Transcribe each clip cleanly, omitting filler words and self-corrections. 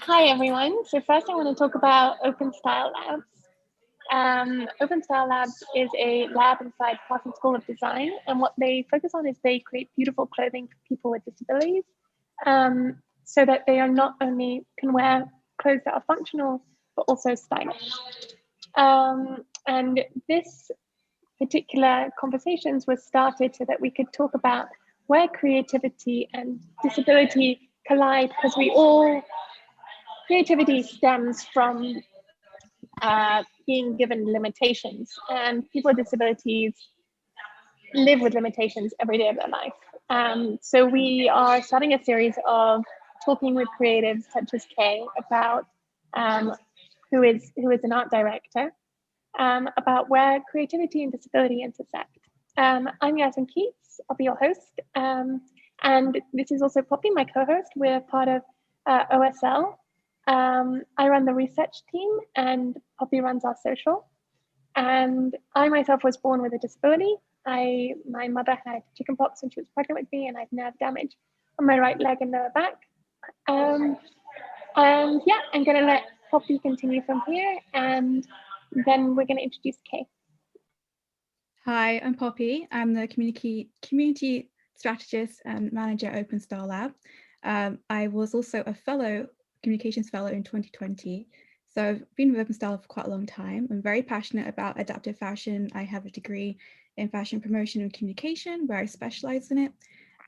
Hi everyone. So first I want to talk about Open Style Labs. Open Style Labs is a lab inside Parsons School of Design, and what they focus on is they create beautiful clothing for people with disabilities, so that they are not only can wear clothes that are functional, but also stylish. And this particular conversations was started so that we could talk about where creativity and disability collide, because creativity stems from being given limitations, and people with disabilities live with limitations every day of their life. So we are starting a series of talking with creatives such as Kay about who is an art director, about where creativity and disability intersect. I'm Yasmin Keats. I'll be your host. And this is also Poppy, my co-host. We're part of OSL. I run the research team and Poppy runs our social. And I myself was born with a disability. My mother had chickenpox when she was pregnant with me, and I have nerve damage on my right leg and lower back. And yeah, I'm gonna let Poppy continue from here, and then we're gonna introduce Kay. Hi, I'm Poppy. I'm the community strategist and manager at Open Style Lab. I was also a communications fellow in 2020. So I've been with Open Style for quite a long time. I'm very passionate about adaptive fashion. I have a degree in fashion promotion and communication where I specialize in it.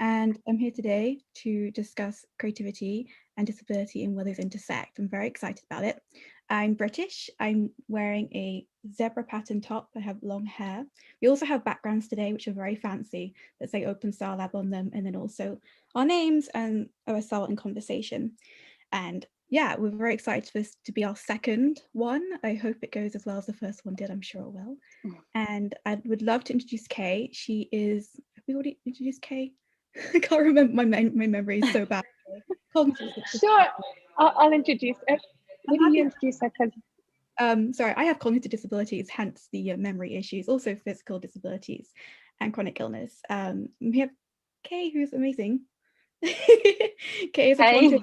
And I'm here today to discuss creativity and disability and where those intersect. I'm very excited about it. I'm British. I'm wearing a zebra pattern top. I have long hair. We also have backgrounds today, which are very fancy, that say Open Style Lab on them, and then also our names and OSL in conversation. And yeah, we're very excited for this to be our second one. I hope it goes as well as the first one did. I'm sure it will. And I would love to introduce Kay. She is, have we already introduced Kay? I can't remember, my memory is so bad. Sure, I'll introduce her. Maybe you introduce her because sorry, I have cognitive disabilities, hence the memory issues, also physical disabilities and chronic illness. We have Kay, who's amazing. Kay is a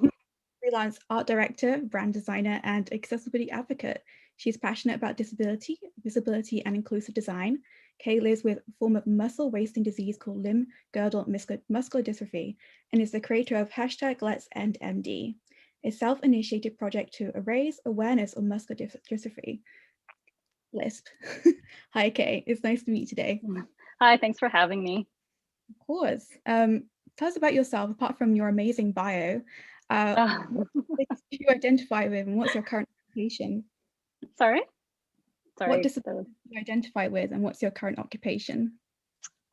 freelance art director, brand designer, and accessibility advocate. She's passionate about disability, visibility, and inclusive design. Kay lives with a form of muscle wasting disease called limb girdle muscular dystrophy, and is the creator of #Let'sEndMD, a self-initiated project to raise awareness of muscular dystrophy. Lisp. Hi, Kay. It's nice to meet you today. Hi, thanks for having me. Of course. Tell us about yourself, apart from your amazing bio. What do you identify with, and what's your current occupation? Sorry? What disability do you identify with, and what's your current occupation?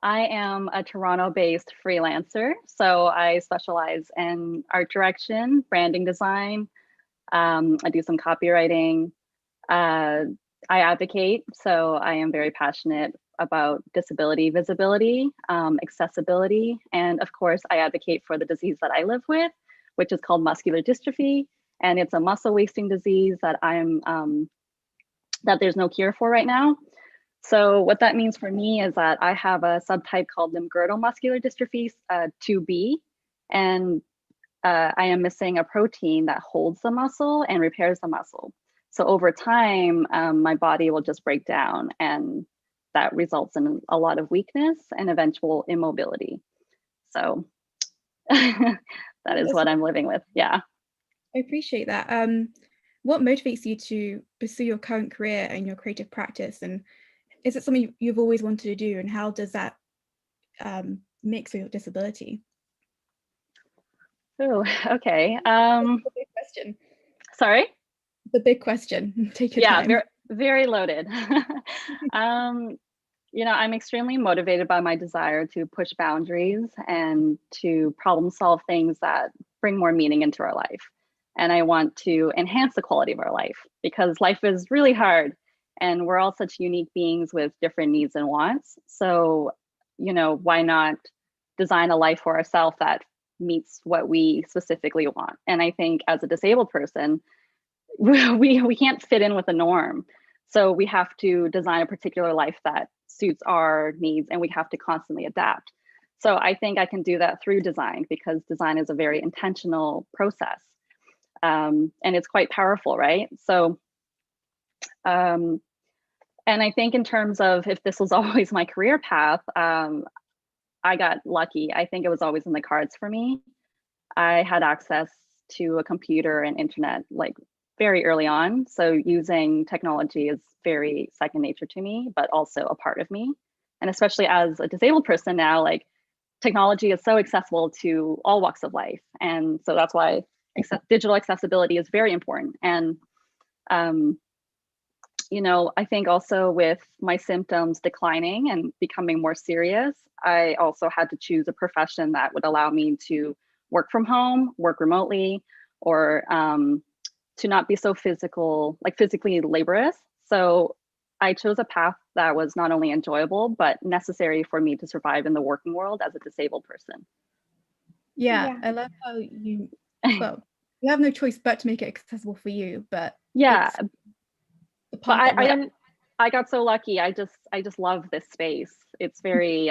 I am a Toronto-based freelancer, so I specialize in art direction, branding design. I do some copywriting. I advocate, so I am very passionate about disability visibility, accessibility, and of course, I advocate for the disease that I live with, which is called muscular dystrophy, and it's a muscle wasting disease that that there's no cure for right now. So what that means for me is that I have a subtype called limb girdle muscular dystrophy 2B, and I am missing a protein that holds the muscle and repairs the muscle. So over time, my body will just break down, and that results in a lot of weakness and eventual immobility. So that is what I'm living with. Yeah. I appreciate that. What motivates you to pursue your current career and your creative practice? And is it something you've always wanted to do? And how does that mix with your disability? Oh, okay. The big question. Sorry? The big question. Take your time. Yeah, very loaded. You know, I'm extremely motivated by my desire to push boundaries and to problem solve things that bring more meaning into our life. And I want to enhance the quality of our life, because life is really hard and we're all such unique beings with different needs and wants. So, you know, why not design a life for ourselves that meets what we specifically want? And I think as a disabled person, we can't fit in with the norm. So we have to design a particular life that suits our needs, and we have to constantly adapt. So I think I can do that through design, because design is a very intentional process. and it's quite powerful, right? So, and I think in terms of if this was always my career path, I got lucky. I think it was always in the cards for me. I had access to a computer and internet like very early on. So using technology is very second nature to me, but also a part of me. And especially as a disabled person now, like technology is so accessible to all walks of life. And so that's why digital accessibility is very important. And, you know, I think also with my symptoms declining and becoming more serious, I also had to choose a profession that would allow me to work from home, work remotely, or to not be so physically laborious. So I chose a path that was not only enjoyable, but necessary for me to survive in the working world as a disabled person. Yeah. I love how you, well, you have no choice but to make it accessible for you, but yeah, but I I got so lucky. I just love this space. It's very,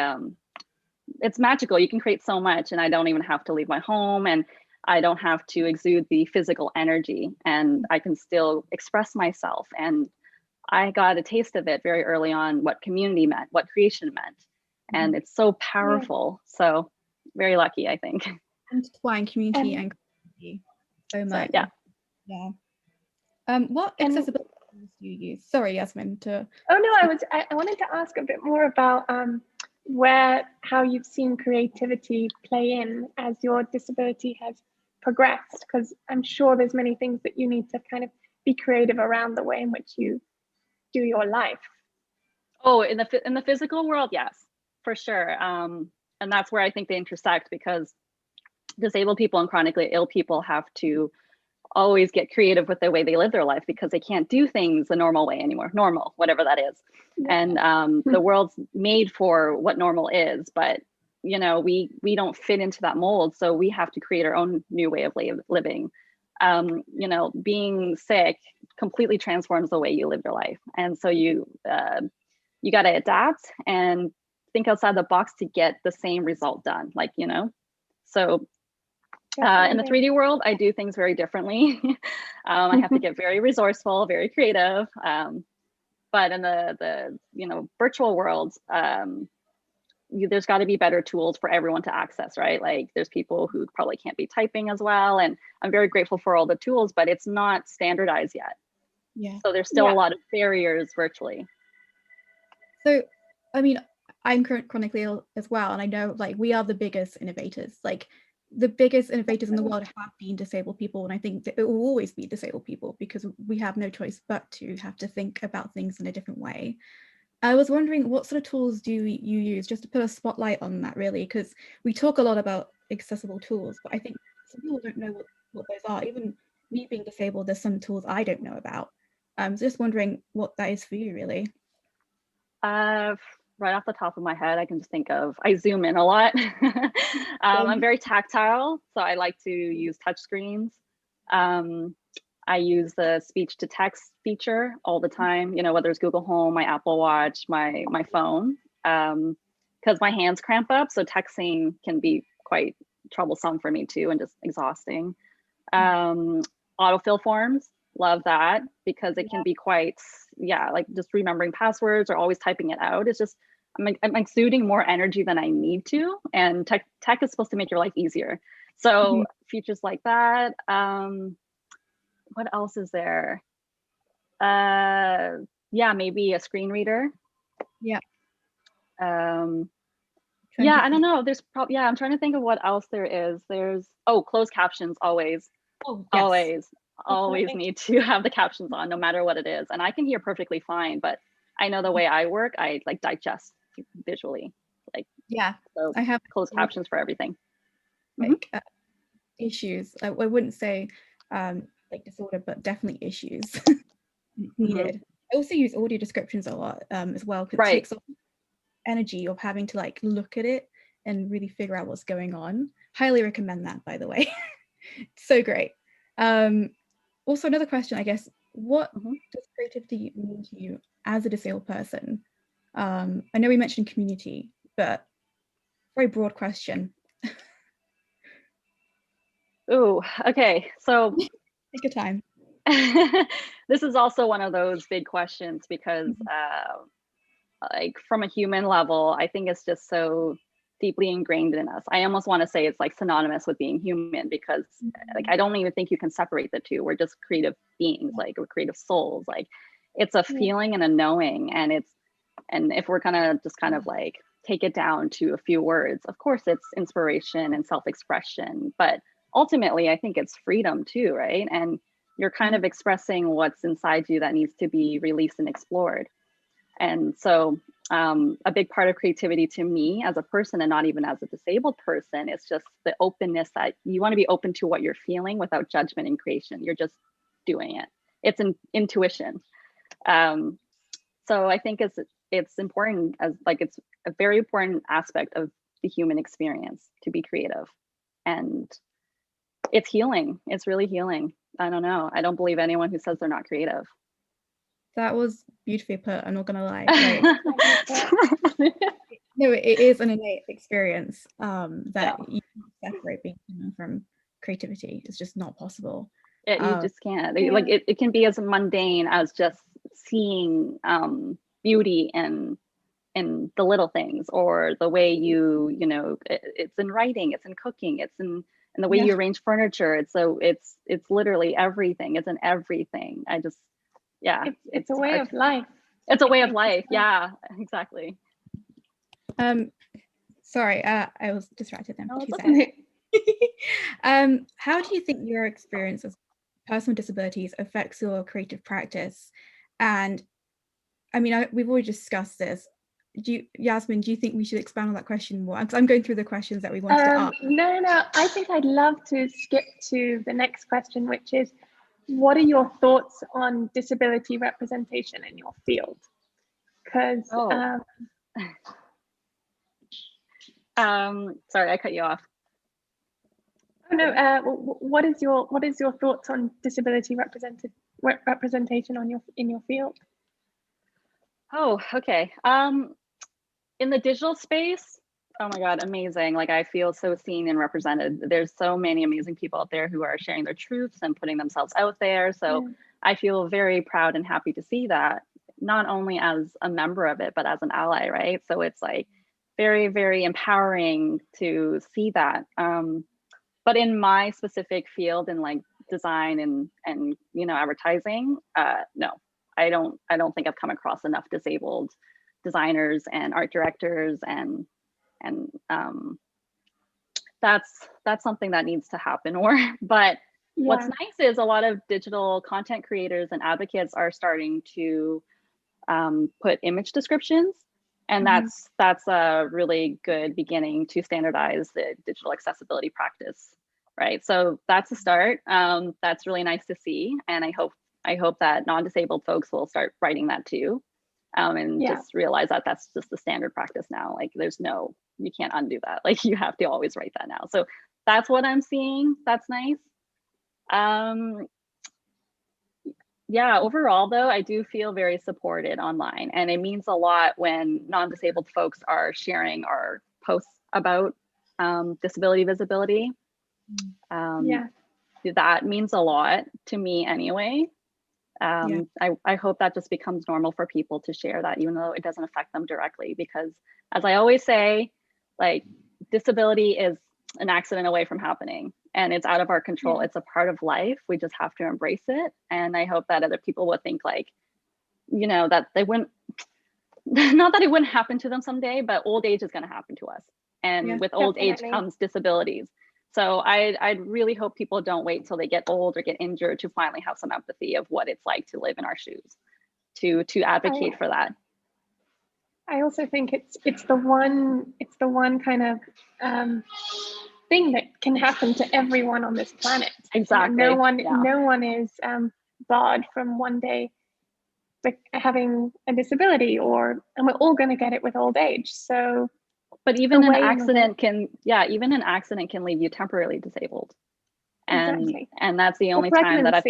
it's magical. You can create so much, and I don't even have to leave my home, and I don't have to exude the physical energy, and I can still express myself. And I got a taste of it very early on, what community meant, what creation meant. And it's so powerful. So very lucky, I think. Intertwine community and community so much. So, yeah. What accessibility tools do you use? Sorry, Yasmin. Oh no, I wanted to ask a bit more about how you've seen creativity play in as your disability has progressed, because I'm sure there's many things that you need to kind of be creative around the way in which you do your life. Oh, in the physical world, yes, for sure. And that's where I think they intersect, because disabled people and chronically ill people have to always get creative with the way they live their life, because they can't do things the normal way anymore, normal, whatever that is. And the world's made for what normal is, but you know, we don't fit into that mold. So we have to create our own new way of living. You know, being sick completely transforms the way you live your life. And so you got to adapt and think outside the box to get the same result done, like, you know. So in the 3D world, I do things very differently. I have to get very resourceful, very creative. But in the you know, virtual world, there's got to be better tools for everyone to access, right? Like there's people who probably can't be typing as well. And I'm very grateful for all the tools, but it's not standardized yet. Yeah. So there's still a lot of barriers virtually. So, I mean, I'm chronically ill as well. And I know like we are the biggest innovators. Like the biggest innovators in the world have been disabled people. And I think that it will always be disabled people, because we have no choice but to have to think about things in a different way. I was wondering, what sort of tools do you use, just to put a spotlight on that, really? Because we talk a lot about accessible tools, but I think some people don't know what those are. Even me being disabled, there's some tools I don't know about. So just wondering what that is for you, really. Right off the top of my head, I can just think of, I zoom in a lot. I'm very tactile, so I like to use touch screens. I use the speech to text feature all the time, you know, whether it's Google Home, my Apple Watch, my phone, because my hands cramp up. So texting can be quite troublesome for me too, and just exhausting. Autofill forms, love that, because it can be quite, like just remembering passwords or always typing it out. It's just, I'm exuding more energy than I need to. And tech is supposed to make your life easier. So features like that. What else is there? Maybe a screen reader. Yeah. I don't know. There's probably, I'm trying to think of what else there is. There's, closed captions, always. Oh, yes. Always need to have the captions on, no matter what it is. And I can hear perfectly fine, but I know the way I work, I like digest visually. Like, so I have closed captions for everything. Like issues. I wouldn't say like disorder, but definitely issues needed. I also use audio descriptions a lot as well, because it takes off energy of having to like look at it and really figure out what's going on. Highly recommend that, by the way. So great. Also, another question, I guess, what does creativity mean to you as a disabled person? I know we mentioned community, but very broad question. Ooh, okay. So Take your time. This is also one of those big questions because like from a human level, I think it's just so deeply ingrained in us. I almost want to say it's like synonymous with being human because like I don't even think you can separate the two. We're just creative beings, like we're creative souls. Like it's a feeling and a knowing, and if we're gonna just kind of like take it down to a few words, of course it's inspiration and self-expression, but ultimately I think it's freedom too, right? And you're kind of expressing what's inside you that needs to be released and explored. And so a big part of creativity to me as a person, and not even as a disabled person, is just the openness that you want to be open to what you're feeling without judgment in creation. You're just doing it. It's an intuition. So I think it's important, as like it's a very important aspect of the human experience to be creative, and it's healing. It's really healing. I don't know. I don't believe anyone who says they're not creative. That was beautifully put. I'm not gonna lie. Like, no, it is an innate experience that you can't separate being human from creativity. It's just not possible. You just can't. Like it can be as mundane as just seeing beauty in the little things, or the way you know, it's in writing, it's in cooking, it's in the way you arrange furniture. It's literally everything. It's in everything. I just it's a way of life. It's a way of life. Yeah, exactly. Sorry, I was distracted then. No, how do you think your experience of personal disabilities affects your creative practice? And I mean, we've already discussed this. Yasmin, do you think we should expand on that question more? Because I'm going through the questions that we wanted to ask. No, I think I'd love to skip to the next question, which is, what are your thoughts on disability representation in your field? Because sorry, I cut you off. Oh no, what is your thoughts on disability representation in your field? Oh, okay. In the digital space, oh my God, amazing. Like I feel so seen and represented. There's so many amazing people out there who are sharing their truths and putting themselves out there. So I feel very proud and happy to see that, not only as a member of it, but as an ally, right? So it's like very, very empowering to see that. But in my specific field in like design and you know, advertising, no, I don't think I've come across enough disabled designers and art directors, and that's something that needs to happen more. But what's nice is a lot of digital content creators and advocates are starting to put image descriptions, and that's a really good beginning to standardize the digital accessibility practice, right? So that's a start. That's really nice to see, and I hope that non-disabled folks will start writing that too. And just realize that that's just the standard practice now. Like you can't undo that. Like you have to always write that now. So that's what I'm seeing. That's nice. Yeah, overall though, I do feel very supported online, and it means a lot when non-disabled folks are sharing our posts about disability visibility. That means a lot to me anyway. I hope that just becomes normal for people to share that, even though it doesn't affect them directly, because as I always say, like disability is an accident away from happening, and it's out of our control. It's a part of life. We just have to embrace it. And I hope that other people will think like, you know, that they wouldn't, not that it wouldn't happen to them someday, but old age is going to happen to us. And with old age comes disabilities. So I'd really hope people don't wait till they get old or get injured to finally have some empathy of what it's like to live in our shoes, to advocate for that. I also think it's the one kind of thing that can happen to everyone on this planet. Exactly. No one is barred from one day having a disability, and we're all going to get it with old age. So. But even an accident can leave you temporarily disabled. And that's the only time that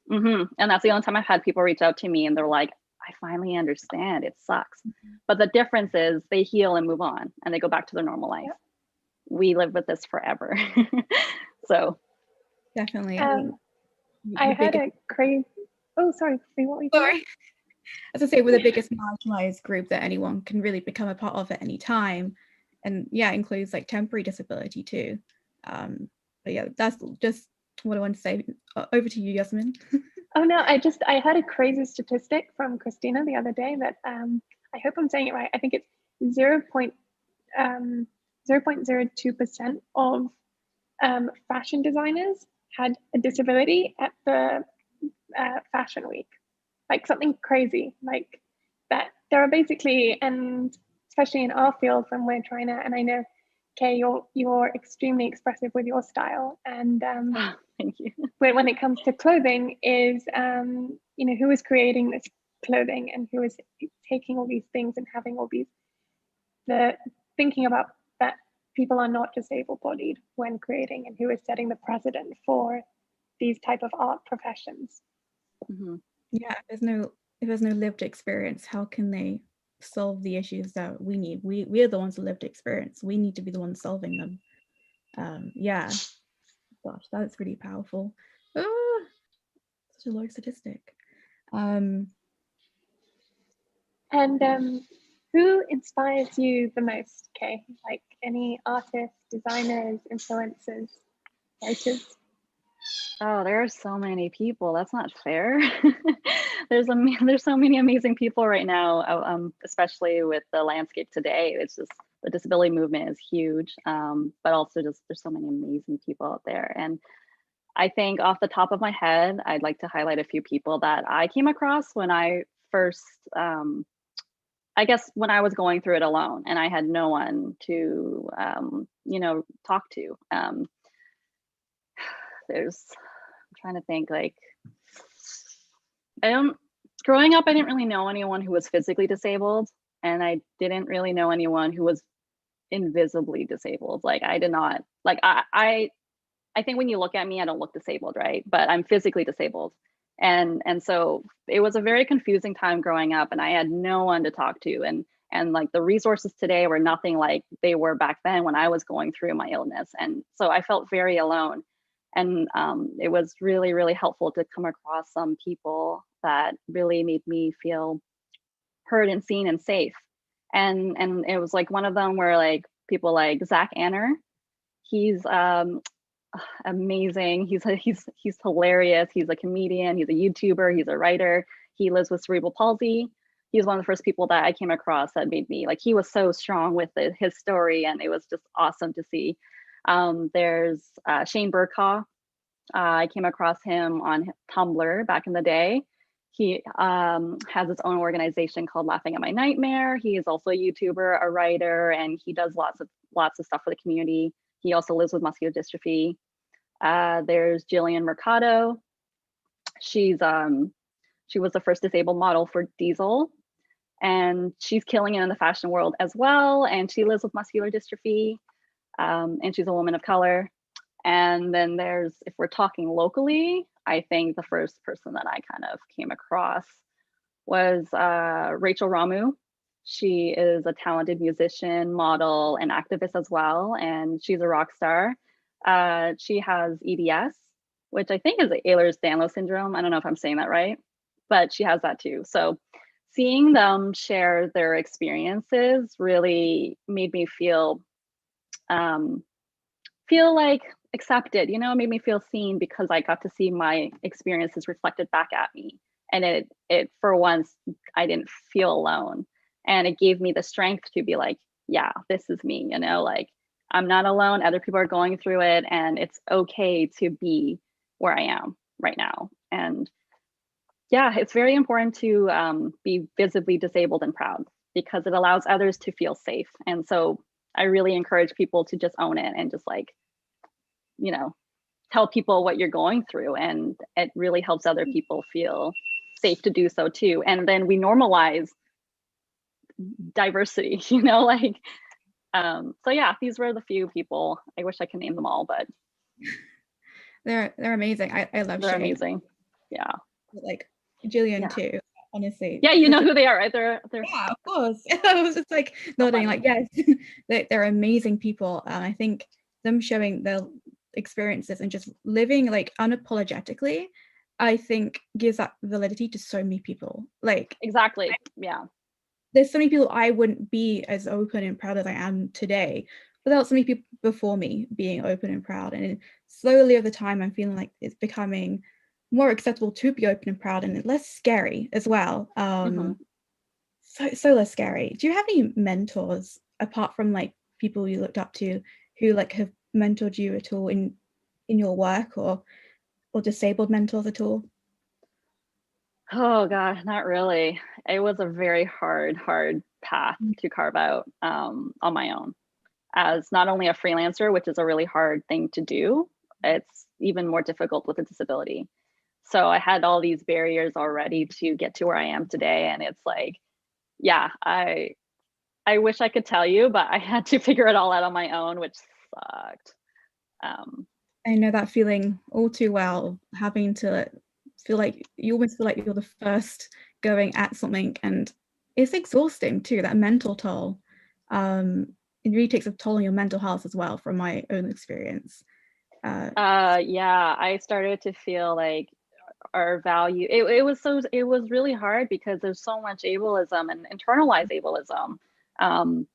and that's the only time I've had people reach out to me and they're like, I finally understand, it sucks. But the difference is they heal and move on and they go back to their normal life. We live with this forever. So definitely. I had a crazy. Oh, sorry. What were you saying? Sorry. As I say, we're the biggest marginalized group that anyone can really become a part of at any time, and yeah, it includes like temporary disability too. But yeah, that's just what I want to say. Over to you, Yasmin. Oh no, I heard a crazy statistic from Christina the other day that I hope I'm saying it right. I think it's 0.02% of fashion designers had a disability at the fashion week. Like something crazy like that. There are basically, and especially in our field when we're trying to, and I know, Kay, you're extremely expressive with your style, and thank you. when it comes to clothing is, who is creating this clothing and who is taking all these things and having all these, thinking about that people are not just able-bodied when creating, and who is setting the precedent for these type of art professions. Mm-hmm. Yeah, if there's no lived experience, how can they solve the issues that we need? We're the ones with lived experience. We need to be the ones solving them. Yeah, gosh, that's really powerful. Such a low statistic. And who inspires you the most, Kay? Like any artists, designers, influencers, writers? Oh, there are so many people. That's not fair. There's so many amazing people right now, especially with the landscape today. It's just the disability movement is huge, but also just there's so many amazing people out there. And I think off the top of my head, I'd like to highlight a few people that I came across when I first, I guess when I was going through it alone and I had no one to, talk to. I'm trying to think, like, growing up, I didn't really know anyone who was physically disabled, and I didn't really know anyone who was invisibly disabled. Like I did not, like I think when you look at me, I don't look disabled, right? But I'm physically disabled. And so it was a very confusing time growing up, and I had no one to talk to. And like the resources today were nothing like they were back then when I was going through my illness. And so I felt very alone. And it was really, really helpful to come across some people that really made me feel heard and seen and safe. And it was like one of them where like people like Zach Anner, he's amazing. He's hilarious. He's a comedian. He's a YouTuber. He's a writer. He lives with cerebral palsy. He's one of the first people that I came across that made me like, he was so strong with his story, and it was just awesome to see. There's Shane Burkaw. I came across him on Tumblr back in the day. He has his own organization called Laughing at My Nightmare. He is also a YouTuber, a writer, and he does lots of stuff for the community. He also lives with muscular dystrophy. There's Jillian Mercado. She was the first disabled model for Diesel, and she's killing it in the fashion world as well. And she lives with muscular dystrophy, and she's a woman of color. And then there's, if we're talking locally, I think the first person that I kind of came across was Rachel Ramu. She is a talented musician, model, and activist as well, and she's a rock star. She has EDS, which I think is Ehlers-Danlos syndrome. I don't know if I'm saying that right, but she has that too. So seeing them share their experiences really made me feel like accepted, made me feel seen, because I got to see my experiences reflected back at me. And it for once, I didn't feel alone. And it gave me the strength to be like, yeah, this is me, like I'm not alone. Other people are going through it, and it's okay to be where I am right now. And yeah, it's very important to be visibly disabled and proud, because it allows others to feel safe. And so I really encourage people to just own it and just like, tell people what you're going through, and it really helps other people feel safe to do so too. And then we normalize diversity, like, so yeah, these were the few people. I wish I could name them all, but they're amazing. I love they're Shane. amazing. Yeah. Like Jillian too, honestly. Yeah, you know who they are, right? They're yeah, of course. I was just like nodding, like yes, they're amazing people. And I think them showing their experiences and just living like unapologetically I think gives that validity to so many people. Like, Exactly. Yeah. there's so many people I wouldn't be as open and proud as I am today without so many people before me being open and proud. And slowly over time, I'm feeling like it's becoming more acceptable to be open and proud and less scary as well. So less scary. Do you have any mentors apart from like people you looked up to who like have mentored you at all in your work, or disabled mentors at all? Oh God, not really. It was a very hard path to carve out on my own. As not only a freelancer, which is a really hard thing to do, it's even more difficult with a disability. So I had all these barriers already to get to where I am today. And it's like, yeah, I wish I could tell you, but I had to figure it all out on my own, which sucked. I know that feeling all too well, having to feel like you almost feel like you're the first going at something, and it's exhausting too, that mental toll. It really takes a toll on your mental health as well, from my own experience. Yeah, I started to feel like our value, it was really hard because there's so much ableism and internalized ableism. And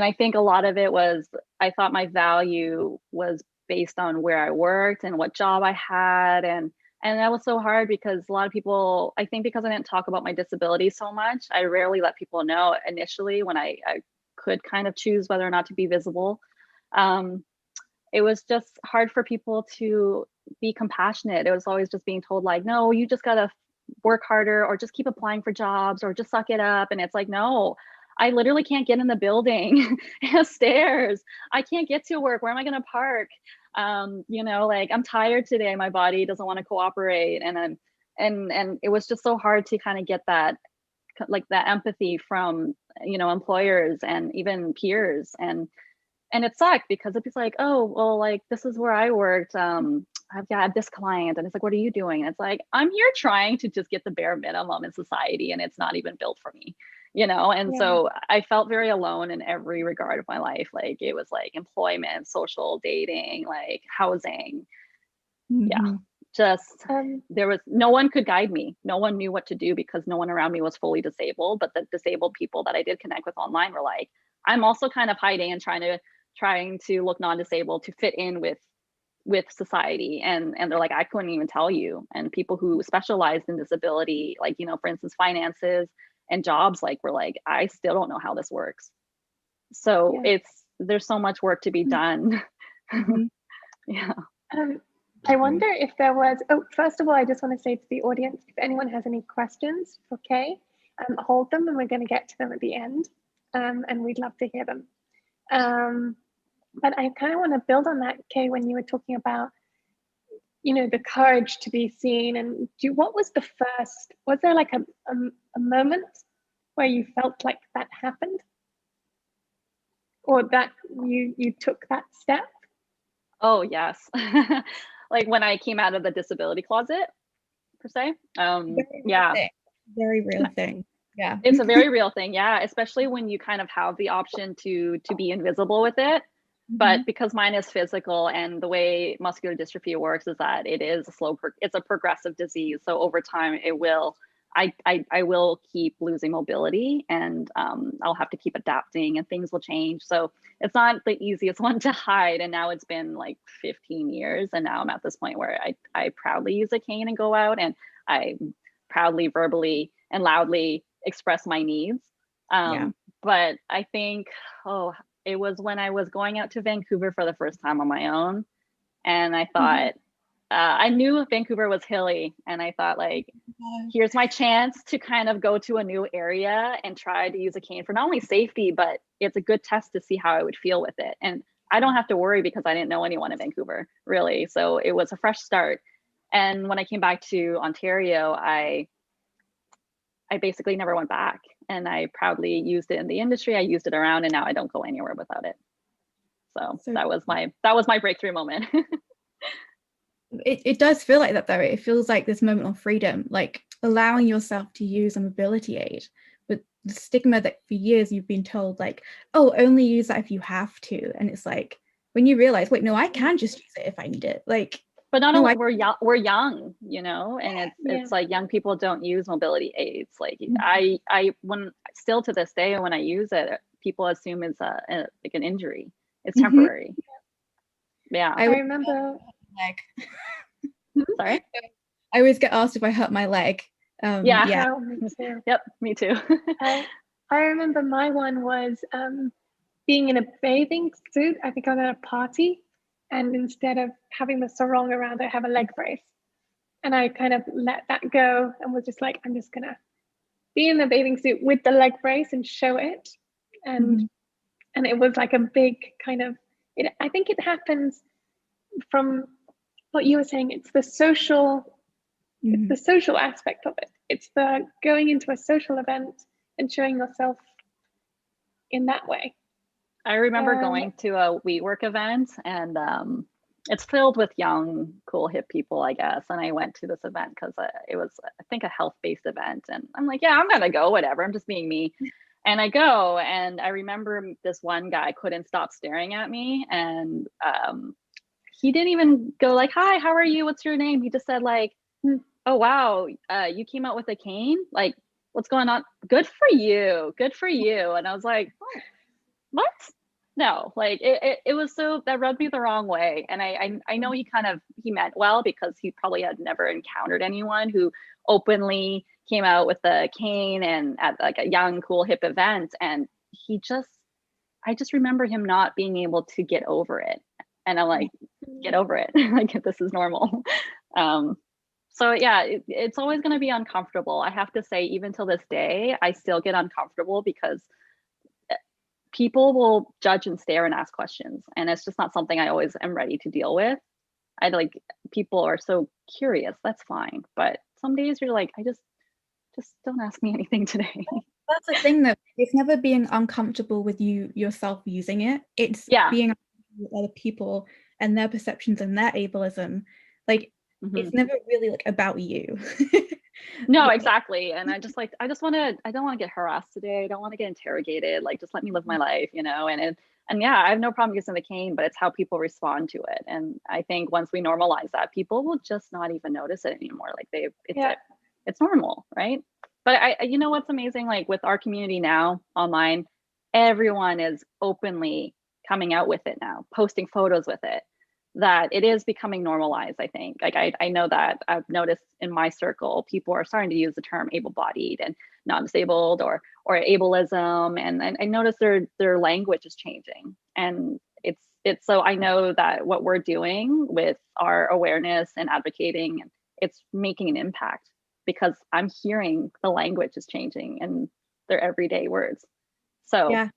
I think a lot of it was, I thought my value was based on where I worked and what job I had. And that was so hard because a lot of people, I think because I didn't talk about my disability so much, I rarely let people know initially when I could kind of choose whether or not to be visible. It was just hard for people to be compassionate. It was always just being told like, no, you just gotta work harder, or just keep applying for jobs, or just suck it up. And it's like, no, I literally can't get in the building. Stairs, I can't get to work. Where am I gonna park? You know, like, I'm tired today, my body doesn't want to cooperate. And it was just so hard to kind of get that, like, that empathy from, you know, employers and even peers. And it sucked because it's like, oh, well, like, this is where I worked. I have this client, and it's like, what are you doing? And it's like, I'm here trying to just get the bare minimum in society, and it's not even built for me, you know? And so I felt very alone in every regard of my life. Like, it was like employment, social, dating, like housing. Yeah, just there was no one could guide me. No one knew what to do because no one around me was fully disabled. But the disabled people that I did connect with online were like, I'm also kind of hiding and trying to look non-disabled to fit in with society. And they're like, I couldn't even tell you. And people who specialized in disability, like, you know, for instance, finances and jobs, like, were like, I still don't know how this works. So there's so much work to be done. Yeah. I wonder if there was, first of all, I just want to say to the audience, if anyone has any questions for Kay, hold them, and we're going to get to them at the end, and we'd love to hear them. But I kind of want to build on that, Kay, when you were talking about, you know, the courage to be seen. And what was the first, was there like a moment where you felt like that happened? Or that you took that step? Oh, yes. Like when I came out of the disability closet, per se. Very real thing. Yeah. It's a very real thing. Yeah. Especially when you kind of have the option to be invisible with it. But because mine is physical, and the way muscular dystrophy works is that it is it's a progressive disease. So over time it will, I will keep losing mobility, and I'll have to keep adapting, and things will change. So it's not the easiest one to hide. And now it's been like 15 years. And now I'm at this point where I proudly use a cane and go out, and I proudly, verbally, and loudly express my needs. But I think, it was when I was going out to Vancouver for the first time on my own. And I thought, I knew Vancouver was hilly, and I thought, like, here's my chance to kind of go to a new area and try to use a cane for not only safety, but it's a good test to see how I would feel with it. And I don't have to worry because I didn't know anyone in Vancouver, really. So it was a fresh start. And when I came back to Ontario, I basically never went back, and I proudly used it in the industry. I used it around, and now I don't go anywhere without it. So that was my breakthrough moment. It does feel like that though. It feels like this moment of freedom, like allowing yourself to use a mobility aid, but the stigma that for years you've been told, like, oh, only use that if you have to. And it's like, when you realize, wait, no, I can just use it if I need it. Like, But not No, only we're young, you know, and it's like young people don't use mobility aids. Like I when still to this day when I use it, people assume it's like an injury. It's temporary. Yeah. I remember. Like, sorry. I always get asked if I hurt my leg. Yeah. Oh, me too. Yep, me too. I remember my one was being in a bathing suit. I think I was at a party, and instead of having the sarong around, I have a leg brace. And I kind of let that go and was just like, I'm just gonna be in the bathing suit with the leg brace and show it. And it was like a big kind of it. I think it happens from what you were saying. It's the social, it's the social aspect of it. It's the going into a social event and showing yourself in that way. I remember going to a WeWork event, and it's filled with young, cool, hip people, I guess. And I went to this event because it was, I think, a health-based event. And I'm like, yeah, I'm gonna go, whatever. I'm just being me. And I go, and I remember this one guy couldn't stop staring at me, and he didn't even go like, "Hi, how are you? What's your name?" He just said like, "Oh wow, you came out with a cane? Like, what's going on? Good for you, good for you." And I was like, oh, "What? No!" Like it was so that rubbed me the wrong way. And I know he meant well, because he probably had never encountered anyone who openly came out with a cane and at like a young, cool, hip event. And I just remember him not being able to get over it. And I'm like, get over it. Like, this is normal. So yeah, it's always going to be uncomfortable. I have to say, even till this day, I still get uncomfortable because people will judge and stare and ask questions. And it's just not something I always am ready to deal with. People are so curious, that's fine. But some days you're like, I just don't ask me anything today. That's the thing, that it's never being uncomfortable with you yourself using it. It's being with other people and their perceptions and their ableism. Like, it's never really like about you. No, exactly. And I don't want to get harassed today. I don't want to get interrogated. Like, just let me live my life, you know? And yeah, I have no problem using the cane, but it's how people respond to it. And I think once we normalize that, people will just not even notice it anymore. Like it's normal, right? But you know what's amazing? Like, with our community now online, everyone is openly coming out with it now, posting photos with it, that it is becoming normalized, I think. Like, I know that I've noticed in my circle, people are starting to use the term able-bodied and non-disabled or ableism. And I notice their language is changing. And it's so I know that what we're doing with our awareness and advocating, it's making an impact, because I'm hearing the language is changing and their everyday words. So yeah,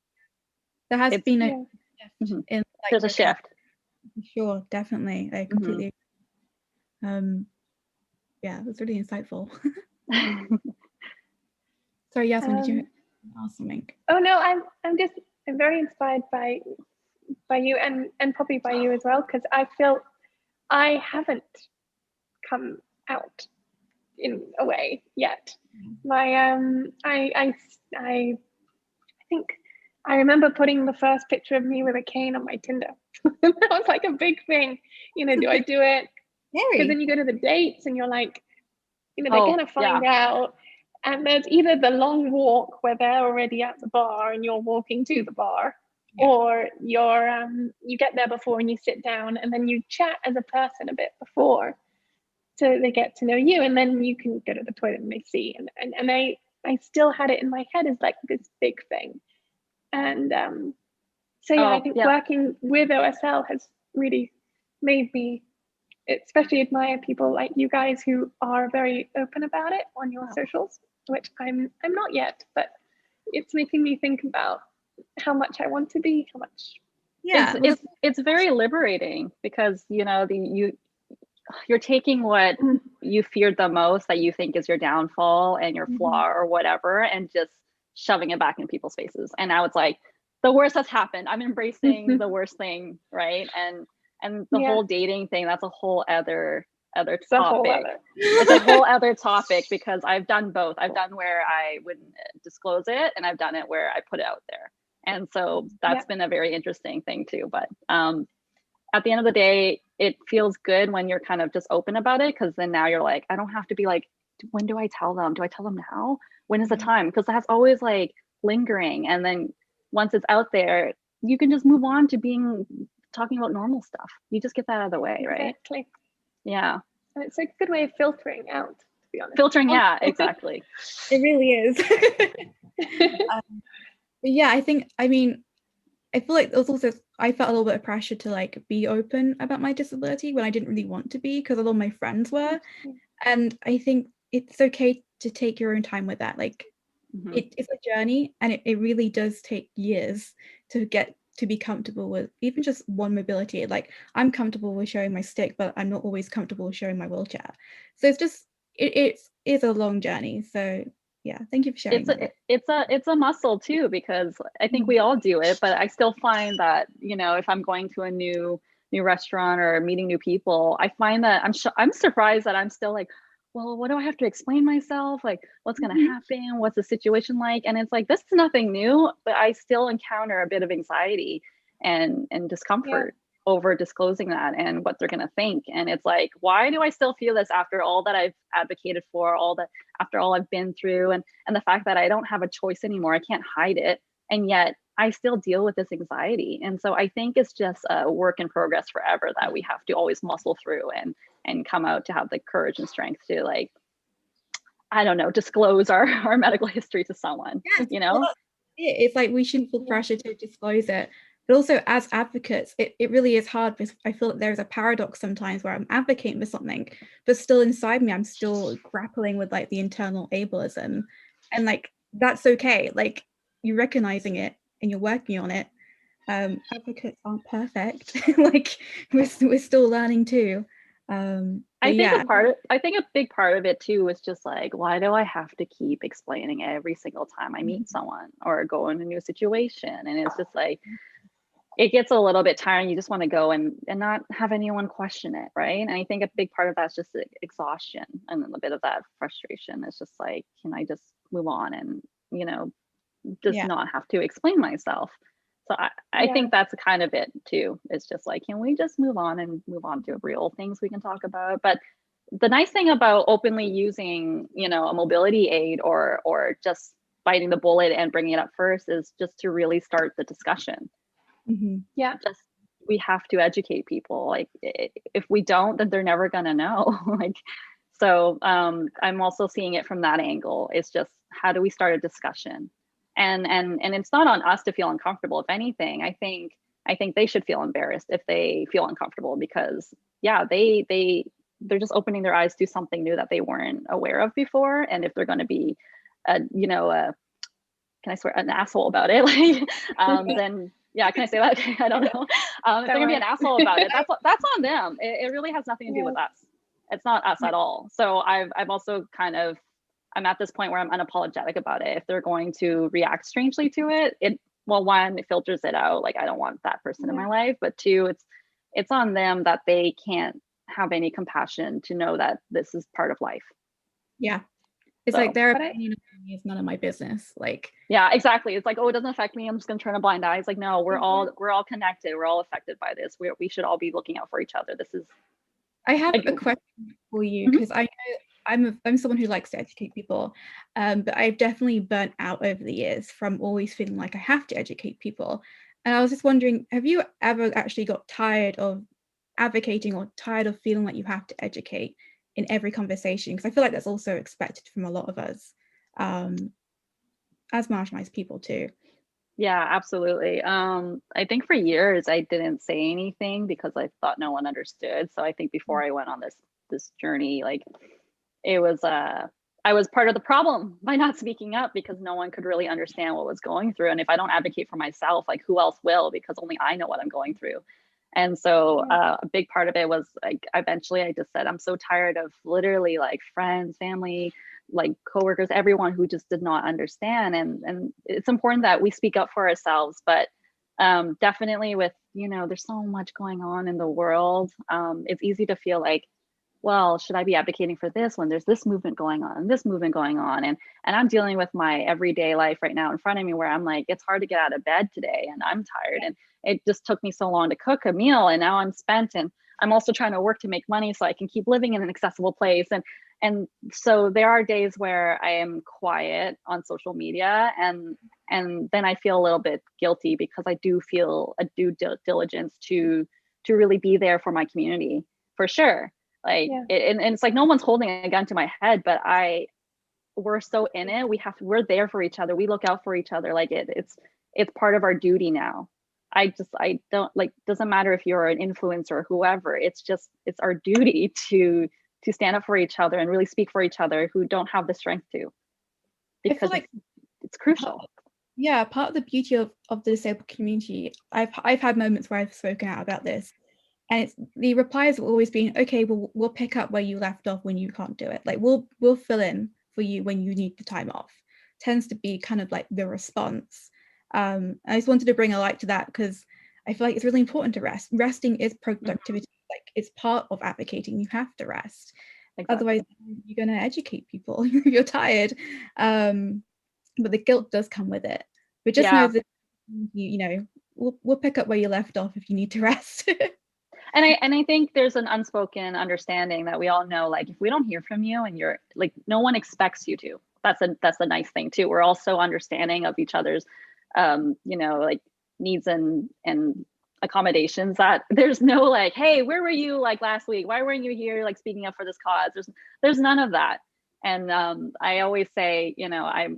there has been a shift in, like, there's a shift. Sure, definitely. I completely yeah, that's really insightful. Sorry, Yasmin, did you ask something? Oh no, I'm very inspired by you and probably by you as well, because I feel I haven't come out in a way yet. My I think I remember putting the first picture of me with a cane on my Tinder. That was like a big thing. You know, do I do it? Because then you go to the dates and you're like, you know, they're gonna find out. And there's either the long walk where they're already at the bar and you're walking to the bar, or you get there before and you sit down and then you chat as a person a bit before, so they get to know you, and then you can go to the toilet and they see. And I still had it in my head as like this big thing. And so yeah, I think working with OSL has really made me especially admire people like you guys who are very open about it on your socials, which I'm not yet, but it's making me think about how much I want to be, how much. Yeah, it's very liberating, because you know you're taking what you feared the most, that you think is your downfall and your flaw or whatever, and just shoving it back in people's faces. And now it's like, the worst has happened. I'm embracing the worst thing, right? And the whole dating thing, that's a whole other topic. It's a whole other topic, because I've done both. I've done where I wouldn't disclose it, and I've done it where I put it out there. And so that's been a very interesting thing too. But at the end of the day, it feels good when you're kind of just open about it, because then now you're like, I don't have to be like, when do I tell them? Do I tell them now? When is the time? Because that's always like lingering. And then once it's out there, you can just move on to talking about normal stuff. You just get that out of the way, right? Exactly. Yeah. And it's a good way of filtering out, to be honest. Filtering, yeah, exactly. It really is. Yeah, I mean, I feel like there was also, I felt a little bit of pressure to like be open about my disability when I didn't really want to be, because a lot of my friends were. And I think it's okay to take your own time with that. Like it's a journey, and it really does take years to get to be comfortable with even just one mobility. Like I'm comfortable with showing my stick, but I'm not always comfortable with showing my wheelchair. So it's just, it is a long journey. So yeah, thank you for sharing that. It's a muscle too, because I think we all do it, but I still find that, you know, if I'm going to a new restaurant or meeting new people, I find that I'm surprised that I'm still like, well, what do I have to explain myself? Like, what's going to happen? What's the situation like? And it's like, this is nothing new, but I still encounter a bit of anxiety and discomfort over disclosing that and what they're going to think. And it's like, why do I still feel this after all that I've advocated for, after all I've been through, and the fact that I don't have a choice anymore? I can't hide it. And yet I still deal with this anxiety. And so I think it's just a work in progress forever that we have to always muscle through and come out to have the courage and strength to, like, I don't know, disclose our medical history to someone, you know? Well, it's like we shouldn't feel pressure to disclose it. But also as advocates, it really is hard, because I feel that there's a paradox sometimes where I'm advocating for something, but still inside me, I'm still grappling with like the internal ableism. And like, that's okay. Like, you're recognizing it and you're working on it. Advocates aren't perfect. Like we're still learning too. I think a big part of it too is just like, why do I have to keep explaining every single time I meet someone or go in a new situation? And it's just like, it gets a little bit tiring. You just want to go and not have anyone question it, right? And I think a big part of that's just exhaustion and a bit of that frustration. It's just like, can I just move on and, you know, just not have to explain myself? So I think that's kind of it too. It's just like, can we just move on to real things we can talk about? But the nice thing about openly using, you know, a mobility aid or just biting the bullet and bringing it up first is just to really start the discussion. Just, we have to educate people. Like, if we don't, then they're never gonna know. Like, so I'm also seeing it from that angle. It's just, how do we start a discussion? And it's not on us to feel uncomfortable. If anything, I think they should feel embarrassed if they feel uncomfortable, because they're just opening their eyes to something new that they weren't aware of before. And if they're going to be can I swear, an asshole about it, like then yeah, can I say that? I don't know. If they're gonna be an asshole about it, that's on them. It really has nothing to do with us. It's not us at all. So I've also kind of, I'm at this point where I'm unapologetic about it. If they're going to react strangely to it, well, one, it filters it out. Like, I don't want that person in my life. But two, it's on them that they can't have any compassion to know that this is part of life. Yeah. It's like their opinion is none of my business. Like, yeah, exactly. It's like, oh, it doesn't affect me, I'm just gonna turn a blind eye. It's like, no, we're all connected. We're all affected by this. We should all be looking out for each other. This is. I have a question for you, because I know I'm someone who likes to educate people, but I've definitely burnt out over the years from always feeling like I have to educate people. And I was just wondering, have you ever actually got tired of advocating or tired of feeling like you have to educate in every conversation? Because I feel like that's also expected from a lot of us as marginalized people too. Yeah, absolutely. I think for years I didn't say anything because I thought no one understood. So I think before I went on this journey, like, it was I was part of the problem by not speaking up, because no one could really understand what was going through. And if I don't advocate for myself, like, who else will? Because only I know what I'm going through. And so a big part of it was like, eventually I just said, I'm so tired of literally like friends, family, like coworkers, everyone who just did not understand. And it's important that we speak up for ourselves, but definitely with, you know, there's so much going on in the world. It's easy to feel like, well, should I be advocating for this when there's this movement going on and this movement going on? And I'm dealing with my everyday life right now in front of me, where I'm like, it's hard to get out of bed today and I'm tired. And it just took me so long to cook a meal, and now I'm spent and I'm also trying to work to make money so I can keep living in an accessible place. And so there are days where I am quiet on social media, and then I feel a little bit guilty because I do feel a due diligence to really be there for my community, for sure. Like, and it's like no one's holding a gun to my head, but we're so in it. We're there for each other. We look out for each other. Like it's part of our duty now. I don't like, doesn't matter if you're an influencer or whoever, it's our duty to stand up for each other and really speak for each other who don't have the strength to, because like it's crucial. Yeah, part of the beauty of the disabled community, I've had moments where I've spoken out about this, and the replies have always been, okay, we'll pick up where you left off when you can't do it. Like we'll fill in for you when you need the time off. Tends to be kind of like the response. I just wanted to bring a light to that because I feel like it's really important to rest. Resting is productivity. Like it's part of advocating. You have to rest. Exactly. Otherwise, you're going to educate people. You're tired. But the guilt does come with it. But just know that you know we'll pick up where you left off if you need to rest. And I think there's an unspoken understanding that we all know, like, if we don't hear from you and you're like, no one expects you to. That's the nice thing too. We're also understanding of each other's, you know, like needs and accommodations. That there's no like, hey, where were you like last week? Why weren't you here like speaking up for this cause? There's none of that. And I always say, you know, I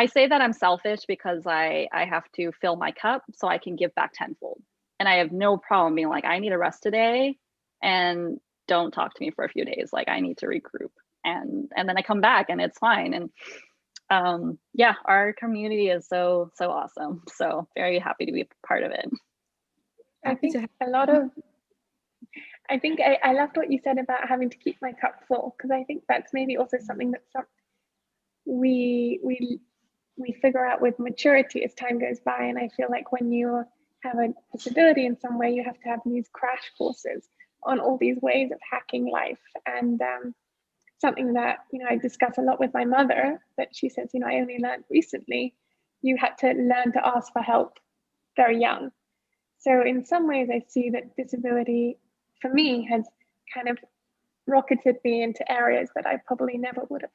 say that I'm selfish because I have to fill my cup so I can give back tenfold. And I have no problem being like, I need a rest today and don't talk to me for a few days. Like I need to regroup, and then I come back and it's fine. And yeah, our community is so awesome. So very happy to be a part of it. I think I loved what you said about having to keep my cup full, because I think that's maybe also something that we figure out with maturity as time goes by. And I feel like when you have a disability in some way, you have to have these crash courses on all these ways of hacking life. And something that, you know, I discuss a lot with my mother, that she says, you know, I only learned recently, you had to learn to ask for help very young. So in some ways I see that disability for me has kind of rocketed me into areas that I probably never would have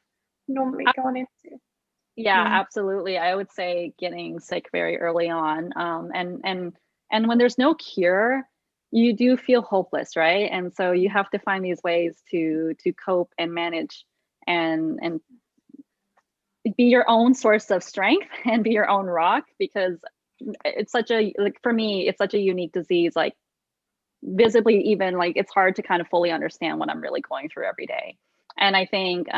normally gone into. Yeah, absolutely. I would say getting sick very early on, and when there's no cure, you do feel hopeless, right? And so you have to find these ways to cope and manage and be your own source of strength and be your own rock, because it's such a, like for me, it's such a unique disease. Like visibly, even like it's hard to kind of fully understand what I'm really going through every day. And I think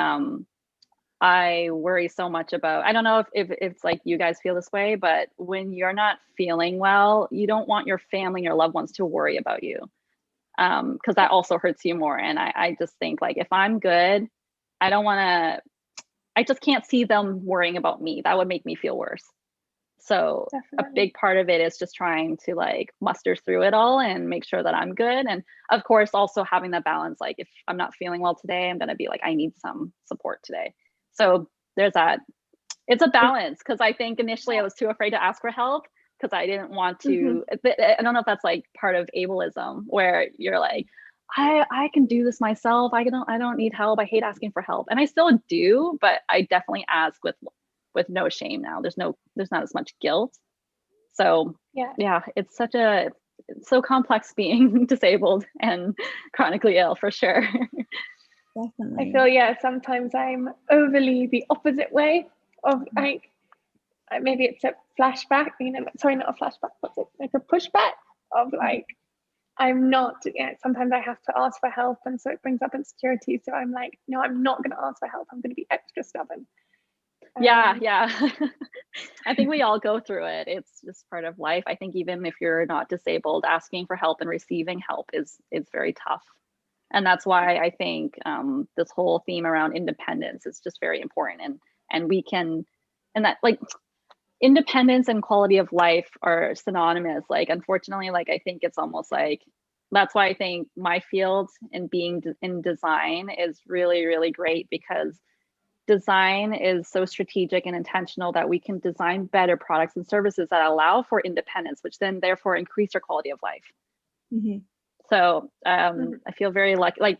I worry so much about, I don't know if it's like you guys feel this way, but when you're not feeling well, you don't want your family and your loved ones to worry about you, because that also hurts you more. And I just think like, if I'm good, I just can't see them worrying about me. That would make me feel worse. So definitely. A big part of it is just trying to like muster through it all and make sure that I'm good. And of course, also having that balance, like if I'm not feeling well today, I'm going to be like, I need some support today. So there's that. It's a balance, because I think initially I was too afraid to ask for help because I didn't want to. I don't know if that's like part of ableism, where you're like, I can do this myself. I don't need help. I hate asking for help, and I still do, but I definitely ask with no shame now. There's not as much guilt. So yeah, it's so complex being disabled and chronically ill, for sure. Definitely. I feel sometimes I'm overly the opposite way of like, maybe it's a flashback, you know, sorry, not a flashback, what's it, like a pushback of like, I'm not, sometimes I have to ask for help, and so it brings up insecurity. So I'm like, no, I'm not going to ask for help. I'm going to be extra stubborn. Yeah. I think we all go through it. It's just part of life. I think even if you're not disabled, asking for help and receiving help is very tough. And that's why I think this whole theme around independence is just very important. And we can, and that like independence and quality of life are synonymous. Like, unfortunately, like I think it's almost like, that's why I think my field and being in design is really, really great, because design is so strategic and intentional that we can design better products and services that allow for independence, which then therefore increase our quality of life. So I feel very lucky. Like,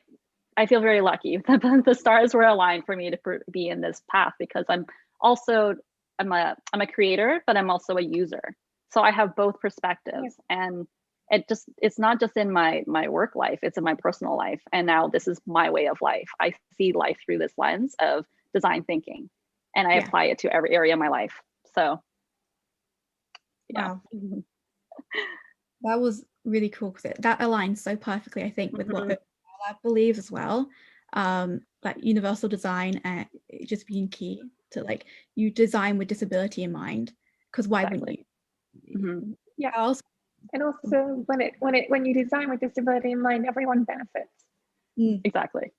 I feel very lucky that the stars were aligned for me to be in this path, because I'm a creator, but I'm also a user. So I have both perspectives, and it's not just in my work life, it's in my personal life. And now this is my way of life. I see life through this lens of design thinking, and I apply it to every area of my life. So yeah. Wow. That was really cool, because that aligns so perfectly, I think, with what Lab believes as well. Like universal design and it just being key to, like, you design with disability in mind, because why wouldn't you? Yeah. And also when you design with disability in mind, everyone benefits. Exactly.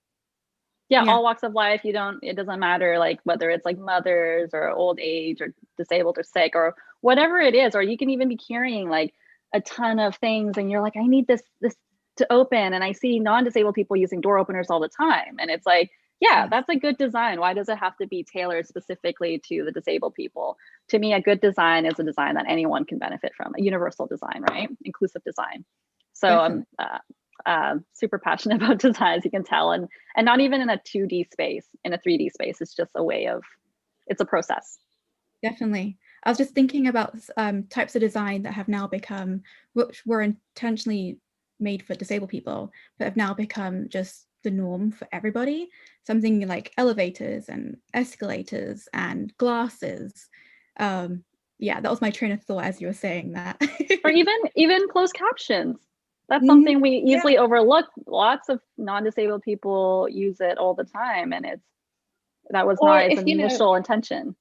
Yeah, all walks of life. It doesn't matter, like, whether it's like mothers or old age or disabled or sick or whatever it is, or you can even be carrying like a ton of things and you're like, I need this to open, and I see non-disabled people using door openers all the time, and it's like, yeah, that's a good design. Why does it have to be tailored specifically to the disabled people? To me, a good design is a design that anyone can benefit from, a universal design, right? Inclusive design. So I'm super passionate about design, as you can tell, and not even in a 2D space, in a 3D space. It's just a way of, it's a process. Definitely. I was just thinking about types of design that have now become, which were intentionally made for disabled people, but have now become just the norm for everybody. Something like elevators and escalators and glasses. Yeah, that was my train of thought as you were saying that. Or even closed captions. That's something we easily overlook. Lots of non-disabled people use it all the time, and that was not its initial intention.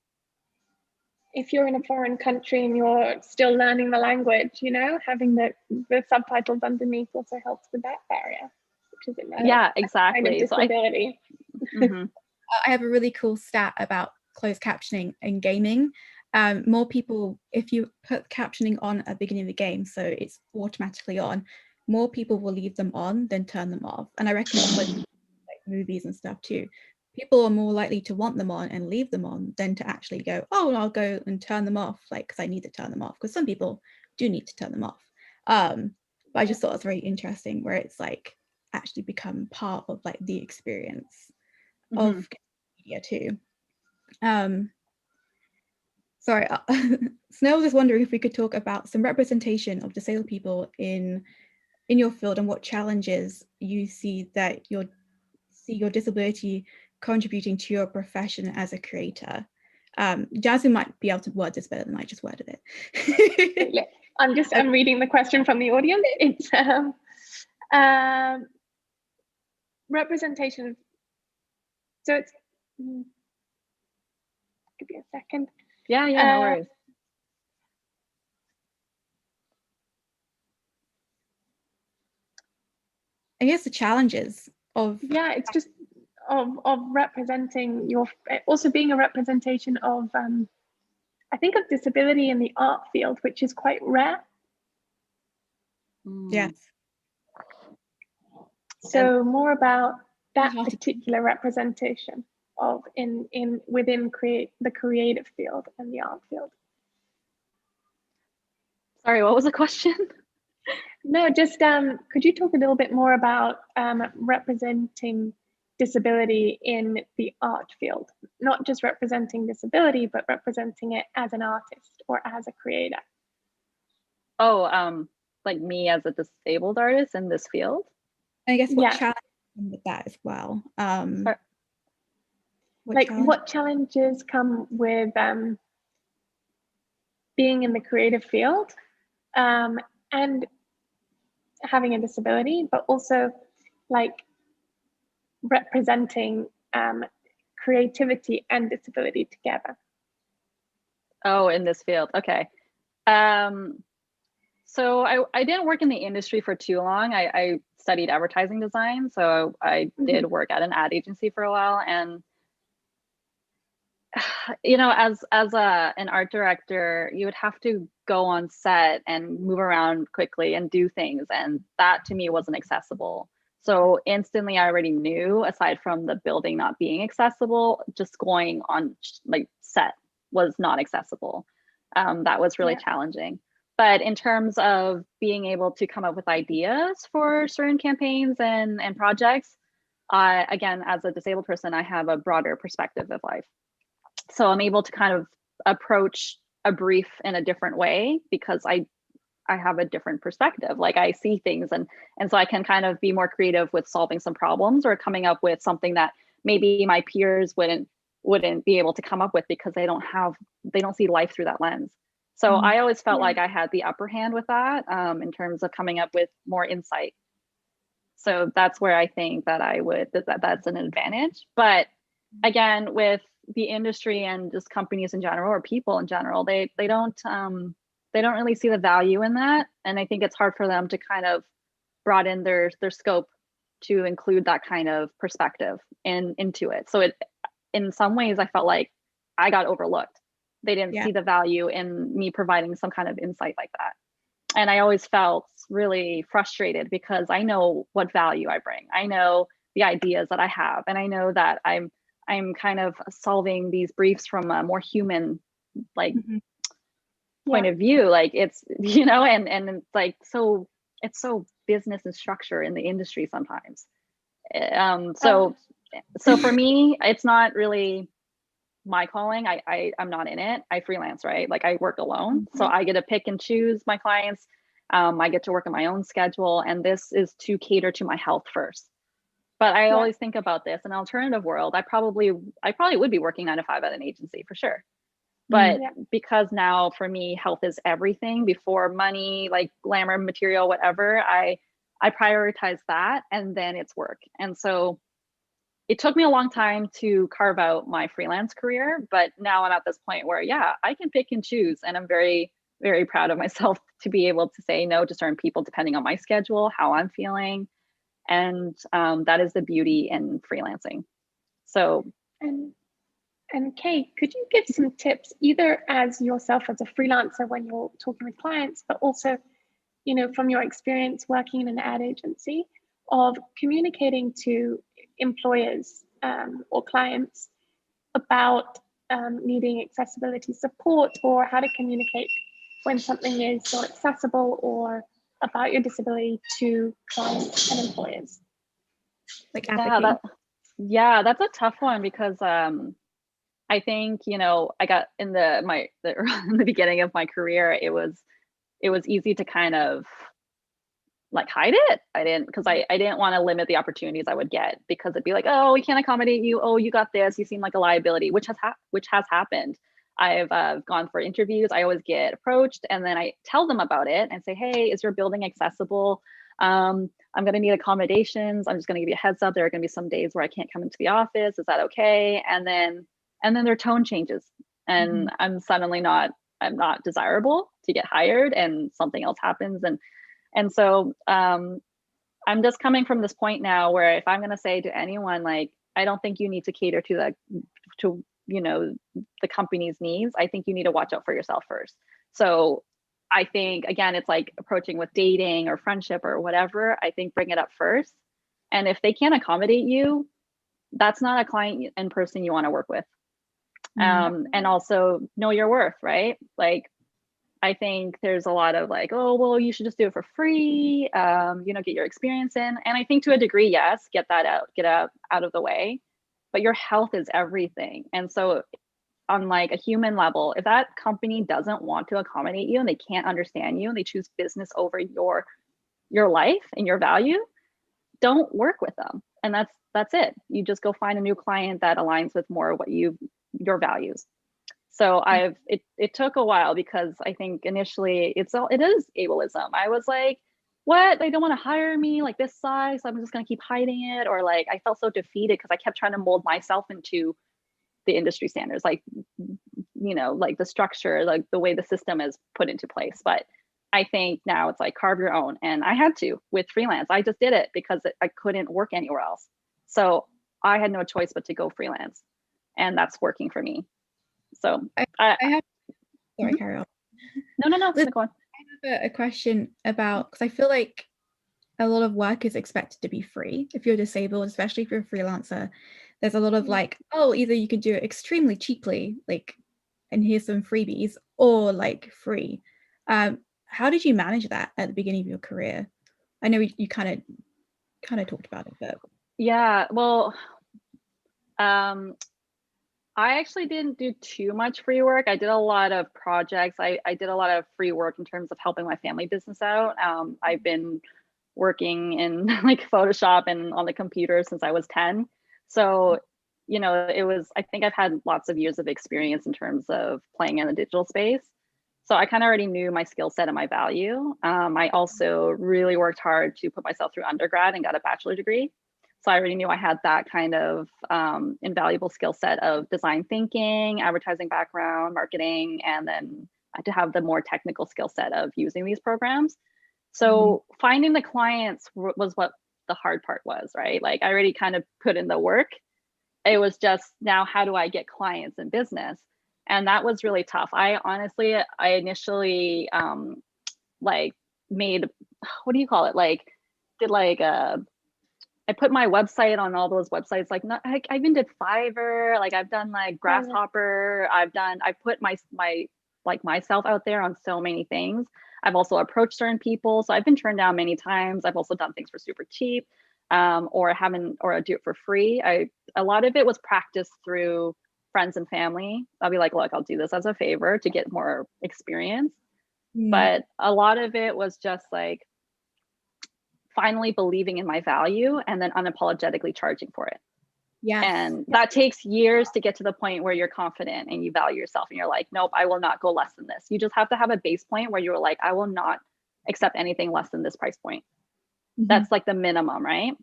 If you're in a foreign country and you're still learning the language, having the subtitles underneath also helps with that barrier, which is exactly. Kind of disability. I have a really cool stat about closed captioning in gaming. More people, if you put captioning on at the beginning of the game, so it's automatically on, more people will leave them on than turn them off. And I reckon with like movies and stuff too, people are more likely to want them on and leave them on than to actually go, oh, I'll go and turn them off, like, because I need to turn them off, because some people do need to turn them off. But I just thought it was very interesting where it's like actually become part of like the experience of media too. Sorry, Snell was just wondering if we could talk about some representation of disabled people in your field and what challenges you see that your disability contributing to your profession as a creator. Jasmine might be able to word this better than I just worded it. I'm reading the question from the audience. It's representation. So it's, give me a second. Yeah, no worries. I guess the challenges of it's just of representing also being a representation of I think of disability in the art field, which is quite rare. Yes. So more about that particular representation of within the creative field and the art field. Sorry, what was the question? No, just could you talk a little bit more about representing disability in the art field? Not just representing disability, but representing it as an artist or as a creator. Oh, like me as a disabled artist in this field? I guess what challenges with that as well? What challenges come with being in the creative field and having a disability, but also like representing creativity and disability together? Oh, in this field, okay. So I didn't work in the industry for too long. I studied advertising design, so I did work at an ad agency for a while. And as an art director, you would have to go on set and move around quickly and do things, and that to me wasn't accessible. So instantly I already knew, aside from the building not being accessible, just going on like set was not accessible. That was really challenging. But in terms of being able to come up with ideas for certain campaigns and projects, again, as a disabled person, I have a broader perspective of life. So I'm able to kind of approach a brief in a different way because I have a different perspective. Like I see things, and so I can kind of be more creative with solving some problems or coming up with something that maybe my peers wouldn't be able to come up with because they don't see life through that lens. So I always felt like I had the upper hand with that in terms of coming up with more insight. So that's where I think that that's an advantage. But again, with the industry and just companies in general or people in general, they don't really see the value in that. And I think it's hard for them to kind of broaden their scope to include that kind of perspective into it. So in some ways I felt like I got overlooked. They didn't see the value in me providing some kind of insight like that. And I always felt really frustrated because I know what value I bring. I know the ideas that I have, and I know that I'm kind of solving these briefs from a more human point of view. Like it's, and it's like, so it's so business and structure in the industry sometimes. So for me, it's not really my calling. I'm not in it. I freelance, right? Like I work alone. So I get to pick and choose my clients. I get to work on my own schedule, and this is to cater to my health first. But I always think about this, in an alternative world, I probably would be working 9 to 5 at an agency for sure. But because now for me, health is everything before money, like glamour, material, whatever, I prioritize that, and then it's work. And so it took me a long time to carve out my freelance career, but now I'm at this point where, I can pick and choose. And I'm very, very proud of myself to be able to say no to certain people depending on my schedule, how I'm feeling. And that is the beauty in freelancing. So. And Kate, could you give some tips, either as yourself as a freelancer when you're talking with clients, but also, from your experience working in an ad agency, of communicating to employers or clients about needing accessibility support, or how to communicate when something is not accessible or about your disability to clients and employers? Like advocating. That's a tough one because I think, I got in the beginning of my career, it was easy to kind of like hide it. I didn't want to limit the opportunities I would get, because it'd be like, oh, we can't accommodate you. Oh, you got this. You seem like a liability, which has happened. I've gone for interviews. I always get approached, and then I tell them about it and say, hey, is your building accessible? I'm going to need accommodations. I'm just going to give you a heads up. There are going to be some days where I can't come into the office. Is that okay? And then their tone changes, and I'm not desirable to get hired, and something else happens. And so I'm just coming from this point now where if I'm going to say to anyone, like, I don't think you need to cater to the company's needs. I think you need to watch out for yourself first. So I think, again, it's like approaching with dating or friendship or whatever. I think bring it up first. And if they can't accommodate you, that's not a client and person you want to work with. And also know your worth, right? Like, I think there's a lot of like, oh, well, you should just do it for free, get your experience in. And I think to a degree, yes, get out of the way, but your health is everything. And so on like a human level, if that company doesn't want to accommodate you and they can't understand you and they choose business over your life and your value, don't work with them. And that's it. You just go find a new client that aligns with more what your values. So it took a while, because I think initially it is ableism. I was like, what? They don't want to hire me, like this size, so I'm just going to keep hiding it. Or like, I felt so defeated because I kept trying to mold myself into the industry standards, like, like the structure, like the way the system is put into place. But I think now it's like carve your own. And I had to with freelance. I just did it because I couldn't work anywhere else. So I had no choice but to go freelance. And that's working for me. So I have, sorry, carry on. No, go on. I have a question about, because I feel like a lot of work is expected to be free if you're disabled, especially if you're a freelancer. There's a lot of like, oh, either you can do it extremely cheaply, like, and here's some freebies, or like free. how did you manage that at the beginning of your career? I know you kind of talked about it, but yeah, well, I actually didn't do too much free work. I did a lot of projects. I did a lot of free work in terms of helping my family business out. I've been working in like Photoshop and on the computer since I was 10. So, you know, I think I've had lots of years of experience in terms of playing in the digital space. So I kind of already knew my skill set and my value. I also really worked hard to put myself through undergrad and got a bachelor degree. So I already knew I had that kind of invaluable skill set of design thinking, advertising background, marketing, and then I had to have the more technical skill set of using these programs. So finding the clients was what the hard part was, right? Like I already kind of put in the work. It was just now, how do I get clients in business? And that was really tough. I initially like made, what do you call it? Like did like I put my website on all those websites. Like I even did Fiverr. Like I've done like Grasshopper. I've put my like myself out there on so many things. I've also approached certain people. So I've been turned down many times. I've also done things for super cheap, or do it for free. A lot of it was practiced through friends and family. I'll be like, look, I'll do this as a favor to get more experience. But a lot of it was just like finally believing in my value and then unapologetically charging for it. Yes. And that takes years to get to the point where you're confident and you value yourself and you're like, nope, I will not go less than this. You just have to have a base point where you're like, I will not accept anything less than this price point. That's like the minimum, right?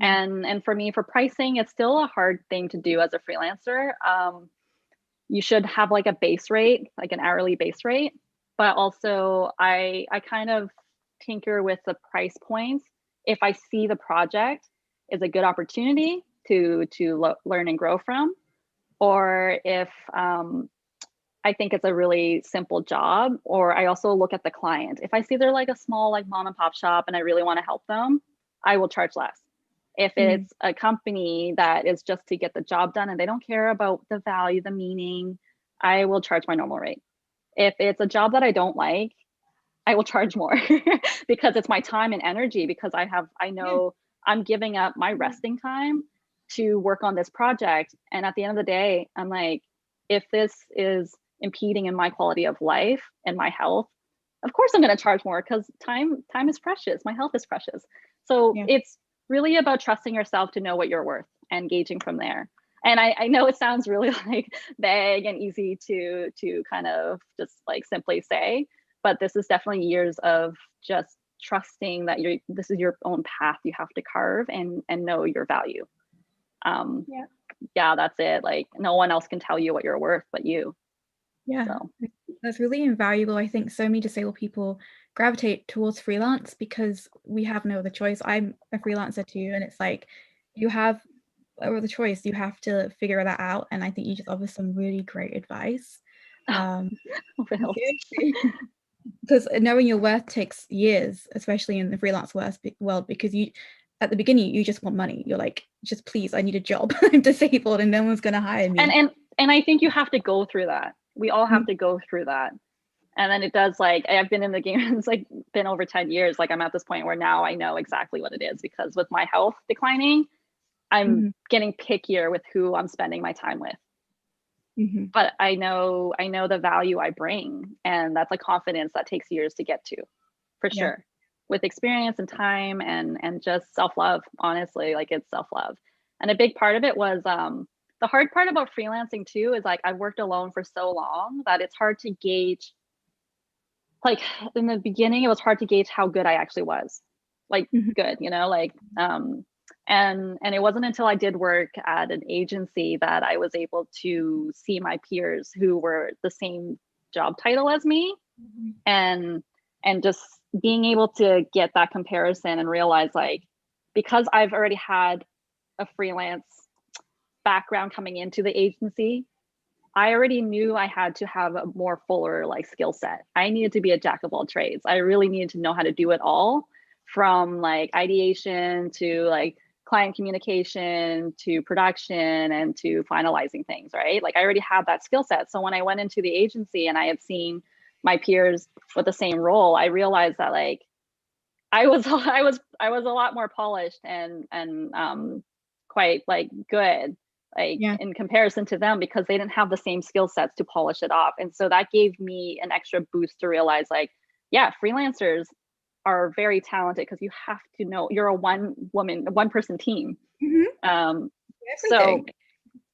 And for me, for pricing, it's still a hard thing to do as a freelancer. You should have like a base rate, like an hourly base rate, but also I kind of tinker with the price points if I see the project is a good opportunity to learn and grow from, or if I think it's a really simple job, or I also look at the client. If I see they're like a small like mom and pop shop and I really want to help them, I will charge less. If it's a company that is just to get the job done and they don't care about the value, the meaning, I will charge my normal rate. If it's a job that I don't like, I will charge more because it's my time and energy, because I know I'm giving up my resting time to work on this project. And at the end of the day, I'm like, if this is impeding in my quality of life and my health, of course I'm going to charge more, because time is precious. My health is precious. So it's really about trusting yourself to know what you're worth and gauging from there. And I know it sounds really like vague and easy to kind of just like simply say, but this is definitely years of just trusting that this is your own path you have to carve and know your value. That's it. Like no one else can tell you what you're worth but you. So. That's really invaluable. I think so many disabled people gravitate towards freelance because we have no other choice. I'm a freelancer too, and it's like you have no other choice. You have to figure that out, and I think you just offer some really great advice. Because knowing your worth takes years, especially in the freelance world, because you at the beginning you just want money. You're like, just please, I need a job. I'm disabled and no one's going to hire me. And I think you have to go through that. We all have to go through that. And then it does, like, I've been in the game, it's like been over 10 years. Like I'm at this point where now I know exactly what it is, because with my health declining, I'm getting pickier with who I'm spending my time with. But I know the value I bring, and that's a confidence that takes years to get to, for sure. With experience and time and just self-love, honestly, like it's self-love. And a big part of it was, the hard part about freelancing too is like I've worked alone for so long that it's hard to gauge. Like in the beginning, it was hard to gauge how good I actually was, like good, you know, like, and it wasn't until I did work at an agency that I was able to see my peers who were the same job title as me, and just being able to get that comparison and realize, like, because I've already had a freelance background coming into the agency, I already knew I had to have a more fuller like skill set. I needed to be a jack of all trades. I really needed to know how to do it all, from like ideation to like client communication to production and to finalizing things, right? Like I already had that skill set. So when I went into the agency and I had seen my peers with the same role, I realized that like I was a lot more polished and quite like good, like in comparison to them, because they didn't have the same skill sets to polish it off. And so that gave me an extra boost to realize like, yeah, freelancers are very talented because you have to know you're a one person team. So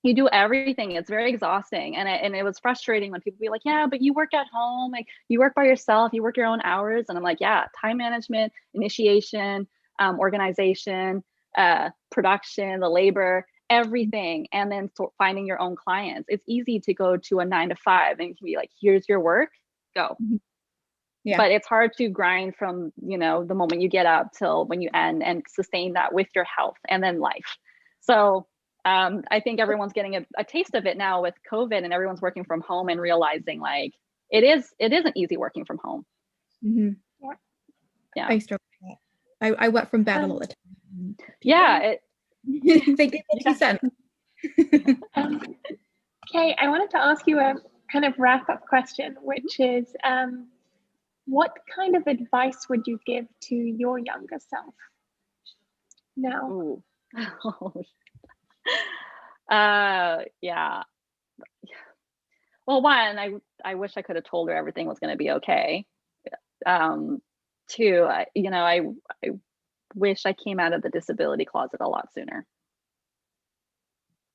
you do everything. It's very exhausting. And it was frustrating when people be like, yeah, but you work at home, like you work by yourself, you work your own hours. And I'm like, yeah, time management, initiation, organization, production, the labor, everything. And then finding your own clients. It's easy to go to a 9 to 5 and you can be like, here's your work, go. Yeah. But it's hard to grind from, you know, the moment you get up till when you end, and sustain that with your health and then life. So I think everyone's getting a taste of it now with COVID, and everyone's working from home and realizing like it isn't easy working from home. Yeah. I struggle with that. I work from bed a lot of the time. Yeah. They give me 2 cents. Okay, I wanted to ask you a kind of wrap-up question, which is what kind of advice would you give to your younger self now? Yeah. Well, one, I wish I could have told her everything was going to be okay. Two, I wish I came out of the disability closet a lot sooner.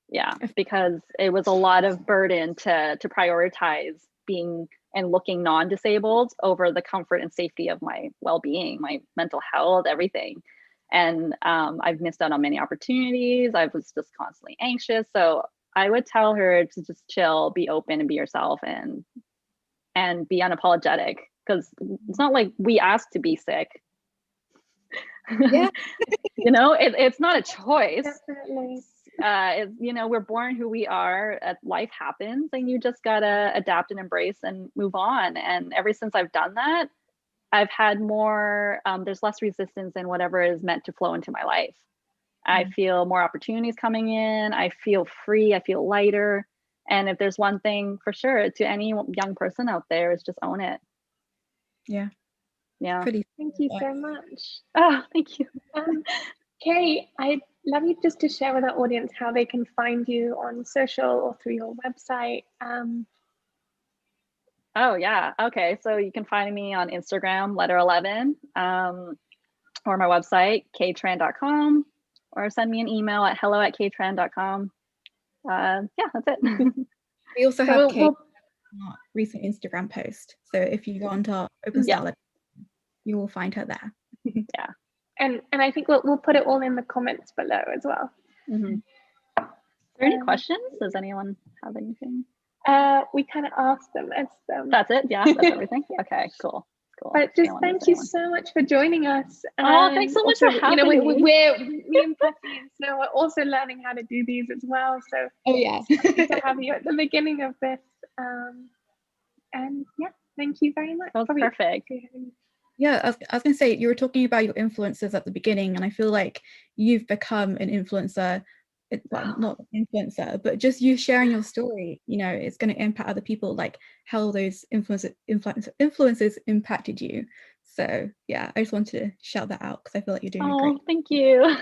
Yeah, because it was a lot of burden to prioritize being and looking non-disabled over the comfort and safety of my well-being, my mental health, everything. And I've missed out on many opportunities. I was just constantly anxious. So I would tell her to just chill, be open, and be yourself, and be unapologetic, because it's not like we asked to be sick. Yeah. You know, it's not a choice. Definitely. You know, we're born who we are. Life happens, and you just gotta adapt and embrace and move on. And ever since I've done that, I've had more, there's less resistance in whatever is meant to flow into my life. I feel more opportunities coming in. I feel free. I feel lighter. And if there's one thing for sure to any young person out there, is just own it. Yeah. Yeah. Thank you so much. Oh, thank you. Kay, I'd love you just to share with our audience how they can find you on social or through your website. Oh, yeah. Okay. So you can find me on Instagram, letter 11, or my website, ktran.com, or send me an email at hello@ktran.com. Yeah, that's it. We also have Kate recent Instagram post. So if you go onto our Open Style Lab, you will find her there. Yeah. And I think we'll put it all in the comments below as well. Are there any questions? Does anyone have anything? We kind of asked them as That's it. Yeah, that's everything. Okay, cool. But just thank you so much for joining us. Oh, thanks so much for having me. Me and Poppy and Snow are also learning how to do these as well. So to have you at the beginning of this. And yeah, thank you very much. That was perfect. Yeah, I was going to say, you were talking about your influencers at the beginning, and I feel like you've become an influencer. Well, not an influencer, but just you sharing your story, you know, it's going to impact other people, like how those influences impacted you. So yeah, I just wanted to shout that out because I feel like you're doing great. Oh, thank you.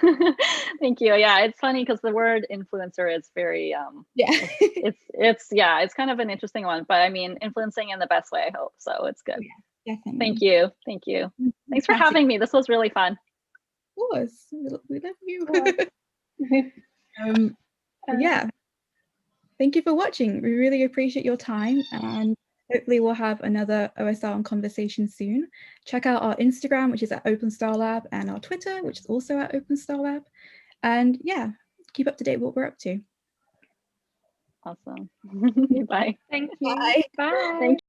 Thank you. Yeah, it's funny because the word influencer is very it's kind of an interesting one, but I mean, influencing in the best way, I hope. So it's good. Yeah, definitely. Thank you. Thank you. Thanks for having me. This was really fun. Of course. We love you. Yeah, thank you for watching. We really appreciate your time, and hopefully we'll have another OSL conversation soon. Check out our Instagram, which is at Open Style Lab, and our Twitter, which is also at Open Style Lab. And yeah, keep up to date with what we're up to. Awesome. Bye. Thank you. Bye. Bye. Thank you.